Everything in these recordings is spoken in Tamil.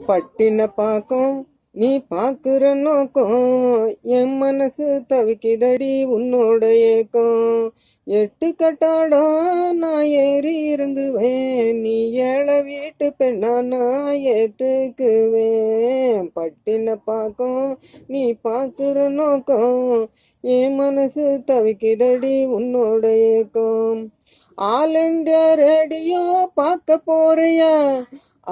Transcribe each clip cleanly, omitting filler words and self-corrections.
பட்டின பாக்கும் நீ பாக்குற நோக்கம் என் மனசு தவிக்குதடி உன்னோட ஏக்கம். எட்டு கட்டாடம் நான் ஏறி இறங்குவேன், நீ ஏழை வீட்டு பெண்ணா நான் ஏற்றுக்குவேன். பட்டின பாக்கும் நீ பாக்குற நோக்கம் என் மனசு தவிக்குதடி உன்னோட ஏக்கம். ஆல் இண்டியா ரேடியோ பார்க்க போறியா,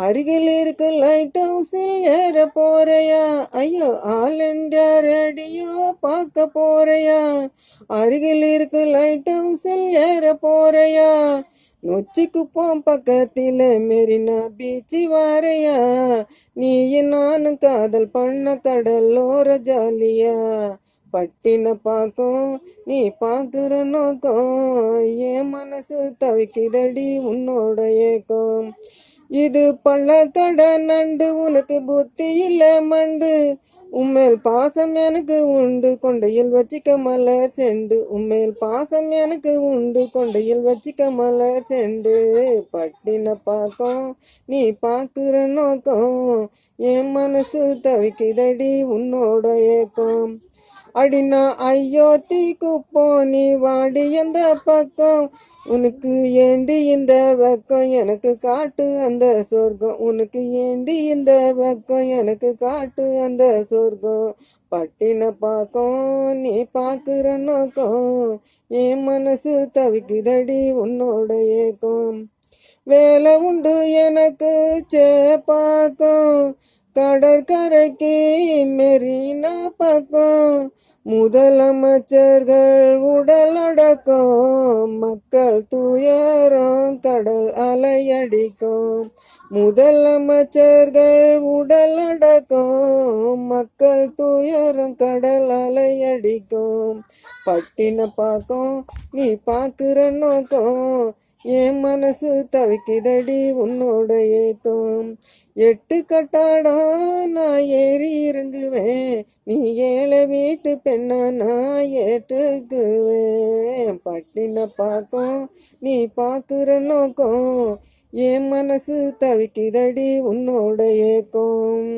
அருகில் இருக்கு லைட் ஹவுஸில் ஏற போறியா. ஐயோ, ஆல் இண்டியா ரேடியோ பார்க்க போறியா, அருகில் இருக்கு லைட் ஹவுஸில் ஏற போறியா. நொச்சி குப்பம் பக்கத்தில் மெரினா பீச்சு வாரையா, நீ நானும் காதல் பண்ண கடலோர ஜாலியா. பட்டின பாக்கும் நீ பாக்குற நோக்கம் என் மனசு தவிக்குதடி உன்னோட ஏக்கம். இது பள்ளக்கடை நண்டு, உனக்கு புத்தி இல்ல மண்டு. உம்மேல் பாசம் எனக்கு உண்டு, கொண்டையில் வச்சிக்க மலர் செண்டு. உம்மேல் பாசம் எனக்கு உண்டு, கொண்டையில் வச்சிக்க மலர் செண்டு. பட்டின பாக்கம் நீ பாக்குற நோக்கம் என் மனசு தவிக்குதடி உன்னோட ஏக்கம். அடினா ஐயோ தீ குப்போம், நீ வாடி எந்த பக்கம். உனக்கு ஏண்டி இந்த வெக்கம், எனக்கு காட்டு அந்த சொர்க்கம். உனக்கு ஏண்டி இந்த வெக்கம், எனக்கு காட்டு அந்த சொர்க்கம். பட்டின பாக்கம் நீ பாக்குற நோக்கம் என் மனசு தவிக்குதடி உன்னோட ஏக்கம். வேலை உண்டு எனக்கு சேப்பாக்கம், கடற்கரைக்கு மெரினா பக்கம். முதலமைச்சர்கள் உடல் அடக்கம், மக்கள் துயரம் கடல் அலையடிக்கும். முதலமைச்சர்கள் உடல் அடக்கம், மக்கள் துயரம் கடல் அலையடிக்கும். பட்டின பாக்கம் நீ பாக்குற நோக்கம் என் மனசு தவிக்குதடி உன்னோட ஏக்கம். எட்டு கட்டாடம் நான் ஏறி இறங்குவேன், நீ ஏழை வீட்டு பெண்ணா நான் ஏற்றுக்குவேன். பட்டின பாக்கம் நீ பாக்குற நோக்கம் என் மனசு தவிக்குதடி உன்னோட ஏக்கம்.